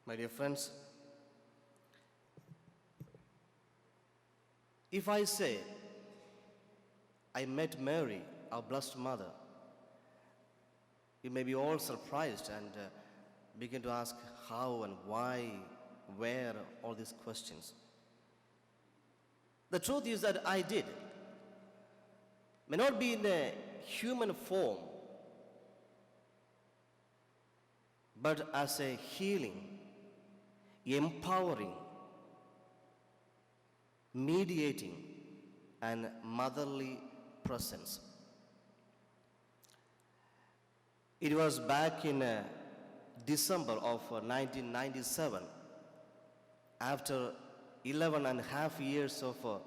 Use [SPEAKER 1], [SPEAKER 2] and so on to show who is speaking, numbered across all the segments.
[SPEAKER 1] My dear friends, if I say I met Mary, our blessed mother, you may be all surprised and begin to ask how and why, where, all these questions. The truth is that I did. May not be in a human form, but as a healing, empowering, mediating, and motherly presence. It was back in December of 1997, after 11 and a half years of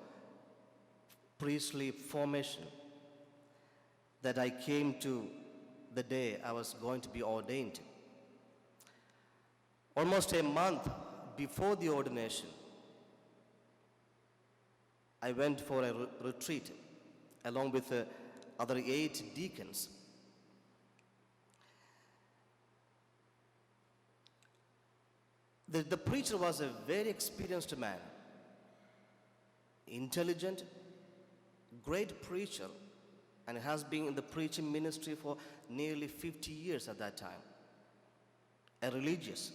[SPEAKER 1] priestly formation, that I came to the day I was going to be ordained. Almost a month before the ordination, I went for a retreat along with other 8 deacons. The preacher was a very experienced man, intelligent, great preacher, and has been in the preaching ministry for nearly 50 years at that time. A religious.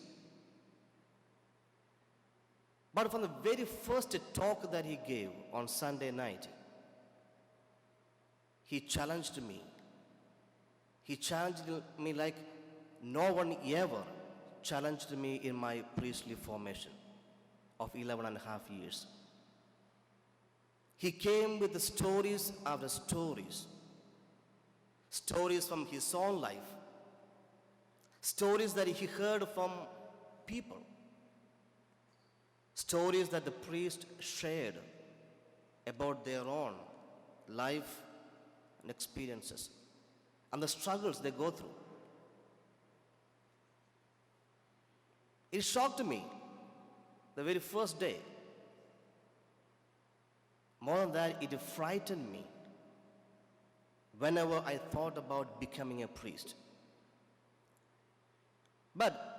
[SPEAKER 1] But from the very first talk that he gave on Sunday night, he challenged me. He challenged me like no one ever challenged me in my priestly formation of 11 and a half years. He came with the stories after stories. Stories from his own life. Stories that he heard from people. Stories that the priest shared about their own life and experiences and the struggles they go through. It shocked me the very first day. More than that, it frightened me whenever I thought about becoming a priest. But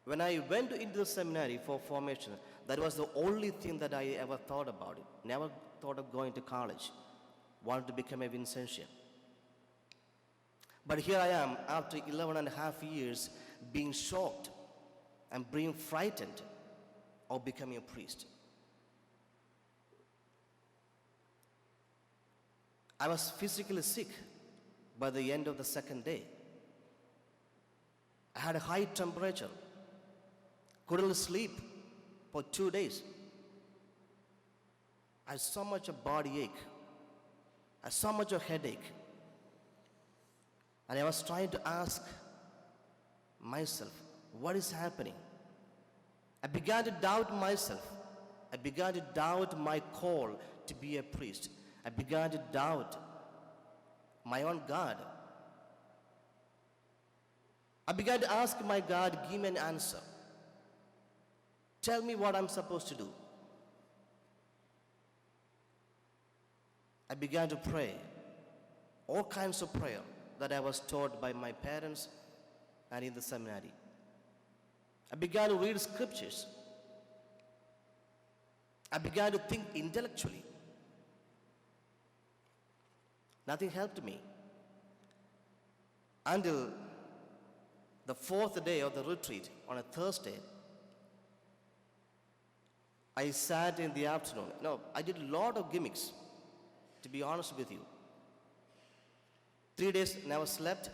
[SPEAKER 1] when I went into the seminary for formation, that was the only thing that I ever thought about it. Never thought of going to college. Wanted to become a Vincentian. But here I am, after 11 and a half years, being shocked and being frightened of becoming a priest. I was physically sick by the end of the second day. I had a high temperature. Couldn't sleep for 2 days. I had so much of body ache. I had so much of headache. And I was trying to ask myself, what is happening? I began to doubt myself. I began to doubt my call to be a priest. I began to doubt my own God. I began to ask my God, give me an answer. Tell me what I'm supposed to do. I began to pray, all kinds of prayer that I was taught by my parents and in the seminary. I began to read scriptures. I began to think intellectually. Nothing helped me until the 4th day of the retreat on a Thursday. I sat in the afternoon. No, I did a lot of gimmicks, to be honest with you. 3 days never slept.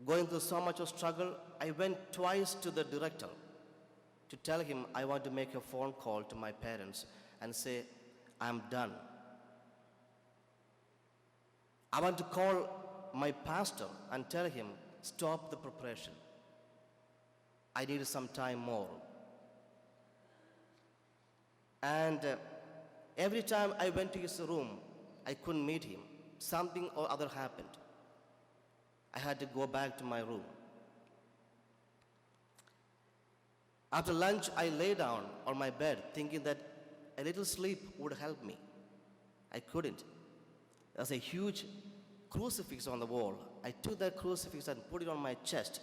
[SPEAKER 1] Going through so much of struggle, I went twice to the director to tell him I want to make a phone call to my parents and say, I'm done. I want to call my pastor and tell him, stop the preparation. I need some time more. And every time I went to his room, I couldn't meet him. Something or other happened. I had to go back to my room. After lunch, I lay down on my bed thinking that a little sleep would help me. I couldn't. There's a huge crucifix on the wall. I took that crucifix and put it on my chest.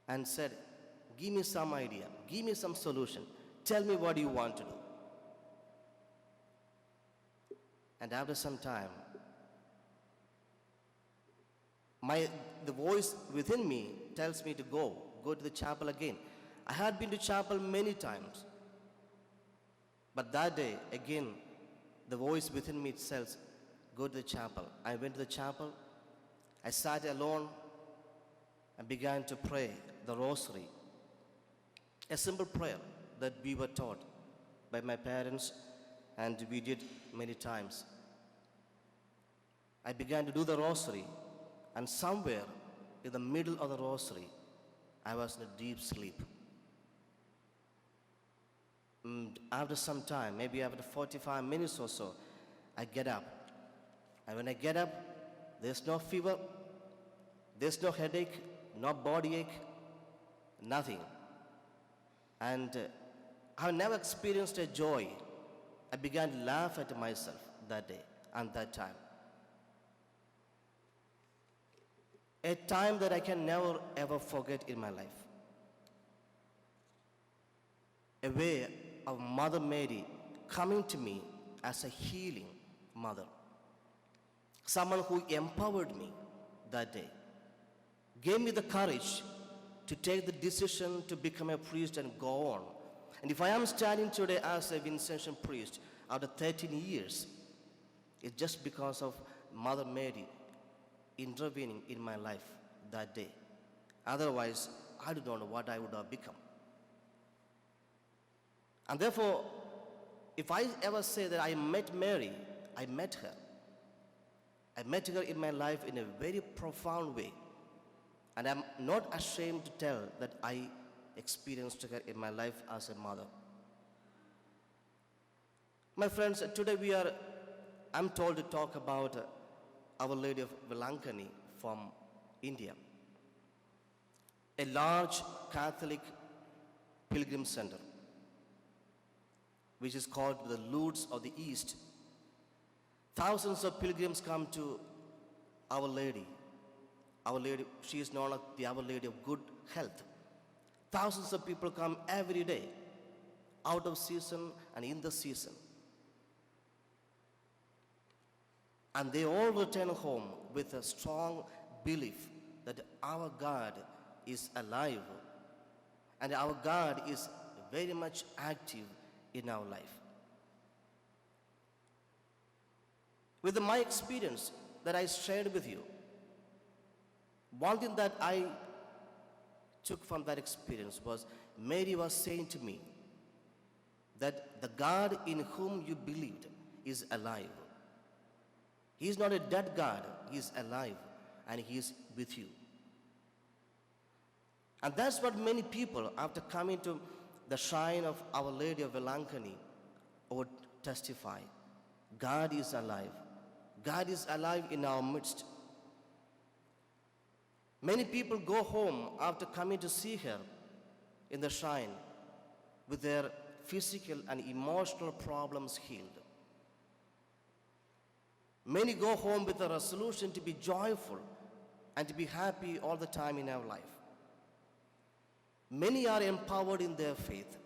[SPEAKER 1] and said, give me some idea, give me some solution, tell me what you want to do. And after some time, the voice within me tells me to go to the chapel again. I had been to chapel many times, but that day, again, the voice within me says, go to the chapel. I went to the chapel, I sat alone, and began to pray the rosary. A simple prayer that we were taught by my parents, and we did many times. I began to do the rosary, and somewhere in the middle of the rosary, I was in a deep sleep. After some time, maybe after 45 minutes or so, I get up. And when I get up, there's no fever, there's no headache, no body ache, nothing. And I've never experienced a joy. I began to laugh at myself that day and that time. A time that I can never ever forget in my life. A way of Mother Mary coming to me as a healing mother. Someone who empowered me that day, gave me the courage to take the decision to become a priest and go on. And if I am standing today as a Vincentian priest after 13 years, it's just because of Mother Mary intervening in my life that day. Otherwise, I don't know what I would have become. And therefore, if I ever say that I met Mary, I met her. I met her in my life in a very profound way. And I'm not ashamed to tell that I experienced her in my life as a mother. My friends, today I'm told to talk about Our Lady of Vailikanni from India. A large Catholic pilgrim center, which is called the Lourdes of the East. Thousands of pilgrims come to Our Lady. Our Lady, she is known as the Our Lady of Good Health. Thousands of people come every day, out of season and in the season. And they all return home with a strong belief that our God is alive and our God is very much active in our life. With my experience that I shared with you, one thing that I took from that experience was Mary was saying to me that the God in whom you believed is alive. He is not a dead God, He is alive and He is with you. And that's what many people, after coming to the shrine of Our Lady of Vailikanni, would testify. God is alive. God is alive in our midst. Many people go home after coming to see her in the shrine with their physical and emotional problems healed. Many go home with a resolution to be joyful and to be happy all the time in our life. Many are empowered in their faith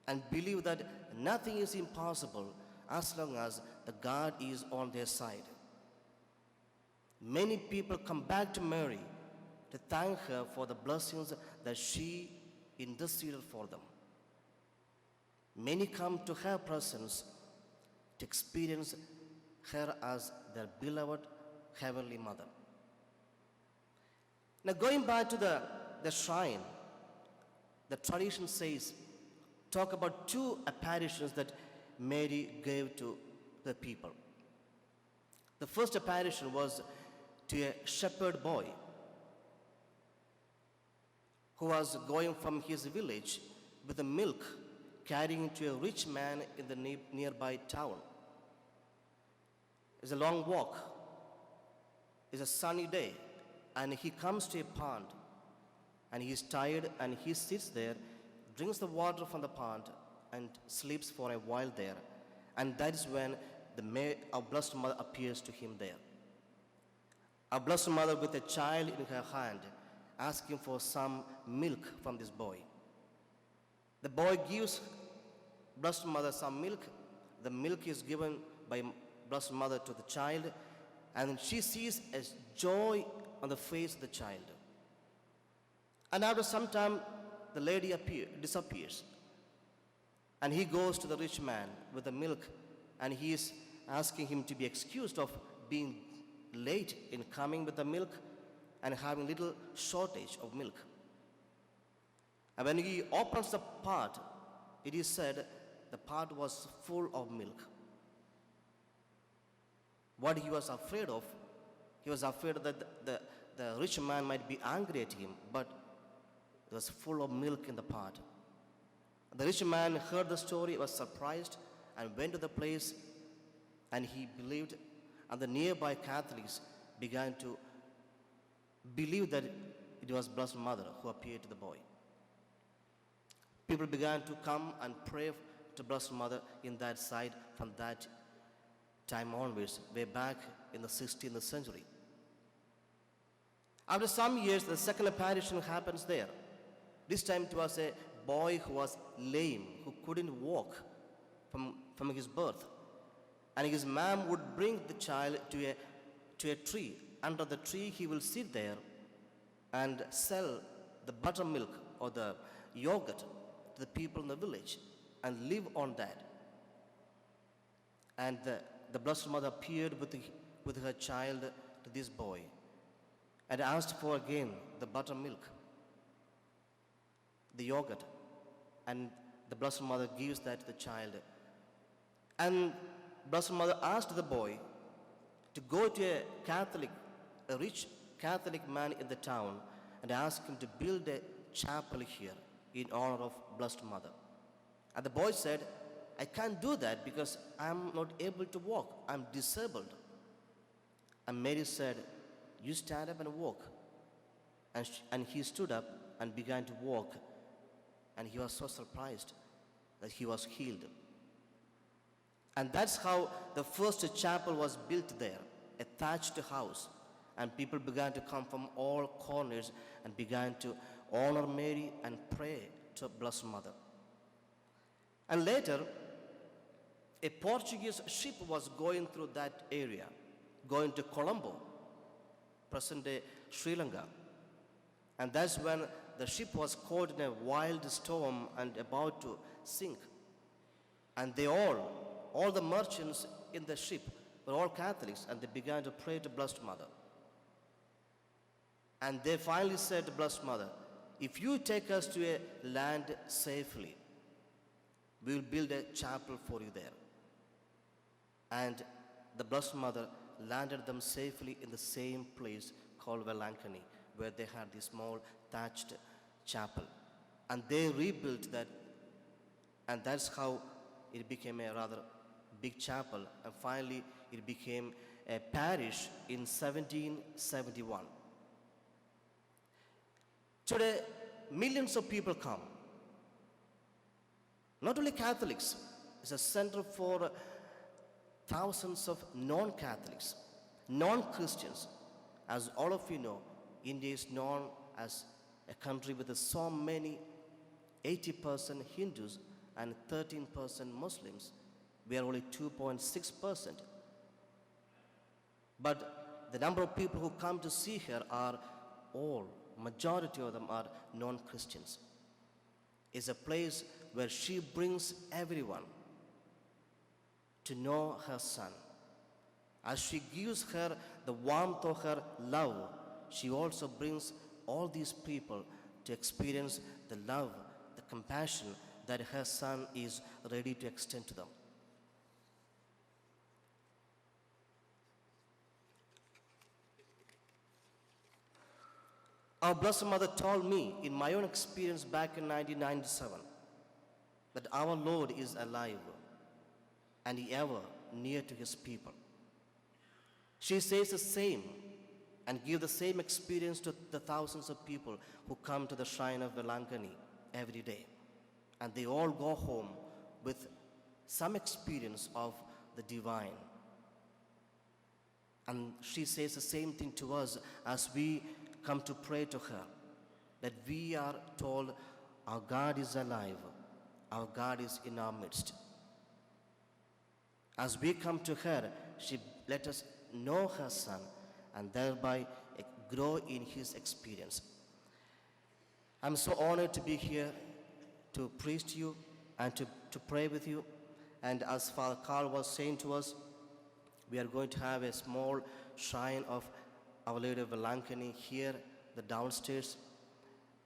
[SPEAKER 1] and believe that nothing is impossible as long as the God is on their side. Many people come back to Mary to thank her for the blessings that she interceded for them. Many come to her presence to experience her as their beloved Heavenly Mother. Now, going back to the shrine, the tradition says, talk about two apparitions that Mary gave to the people. The first apparition was to a shepherd boy who was going from his village with the milk, carrying to a rich man in the nearby town. It's a long walk. It's a sunny day, and he comes to a pond, and he's tired, and he sits there, drinks the water from the pond, and sleeps for a while there. And that is when our Blessed Mother appears to him there. Our Blessed Mother with a child in her hand, asking for some milk from this boy. The boy gives Blessed Mother some milk. The milk is given by Blessed Mother to the child, and she sees a joy on the face of the child. And after some time, the lady disappears. And he goes to the rich man with the milk, and he is asking him to be excused of being late in coming with the milk and having little shortage of milk. And when he opens the pot, it is said the pot was full of milk. What he was afraid of, he was afraid that the rich man might be angry at him, but it was full of milk in the pot. The rich man heard the story, was surprised, and went to the place, and he believed, and the nearby Catholics began to believe that it was Blessed Mother who appeared to the boy. People began to come and pray to Blessed Mother in that site from that time onwards, way back in the 16th century. After some years, the second apparition happens there. This time it was a boy who was lame, who couldn't walk from his birth. And his mom would bring the child to a tree. Under the tree, he will sit there and sell the buttermilk or the yogurt to the people in the village and live on that. And the Blessed Mother appeared with her child to this boy and asked for again the buttermilk, the yogurt, and the Blessed Mother gives that to the child. And Blessed Mother asked the boy to go to a rich Catholic man in the town and ask him to build a chapel here in honor of Blessed Mother. And the boy said, I can't do that because I'm not able to walk. I'm disabled. And Mary said, you stand up and walk. And he stood up and began to walk. And he was so surprised that he was healed. And that's how the first chapel was built there, a thatched house. And people began to come from all corners and began to honor Mary and pray to Blessed Mother. And later, a Portuguese ship was going through that area, going to Colombo, present-day Sri Lanka. And that's when the ship was caught in a wild storm and about to sink. And they all the merchants in the ship were all Catholics, and they began to pray to Blessed Mother. And they finally said to Blessed Mother, if you take us to a land safely, we will build a chapel for you there. And the Blessed Mother landed them safely in the same place called Vailikanni, where they had this small thatched chapel. And they rebuilt that, and that's how it became a rather big chapel, and finally it became a parish in 1771. Today, millions of people come. Not only Catholics, it's a center for thousands of non-Catholics, non-Christians. As all of you know, India is known as a country with so many 80% Hindus and 13% Muslims. We are only 2.6%. But the number of people who come to see her are majority of them are non-Christians. It's a place where she brings everyone to know her son. As she gives her the warmth of her love, she also brings all these people to experience the love, the compassion that her son is ready to extend to them. Our Blessed Mother told me in my own experience back in 1997 that our Lord is alive and ever near to his people. She says the same and gives the same experience to the thousands of people who come to the shrine of Vailikanni every day. And they all go home with some experience of the divine. And she says the same thing to us as we come to pray to her. that we are told our God is alive, our God is in our midst. As we come to her, she let us know her Son and thereby grow in his experience. I'm so honored to be here to preach to you and to pray with you. And as Father Carl was saying to us, we are going to have a small shrine of Our Lady of Vailikanni here, the downstairs.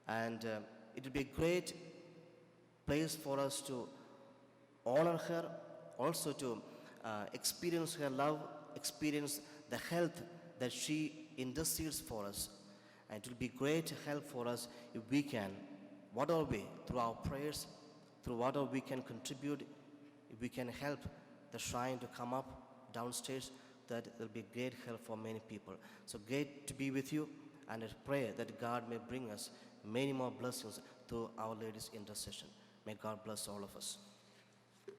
[SPEAKER 1] And it will be a great place for us to honor her, also to experience her love, experience the health that she intercedes for us. And it will be great help for us if we can, whatever way, through our prayers, through whatever we can contribute, if we can help the shrine to come up downstairs, that will be great help for many people. So great to be with you, and I pray that God may bring us many more blessings through Our Lady's intercession. May God bless all of us.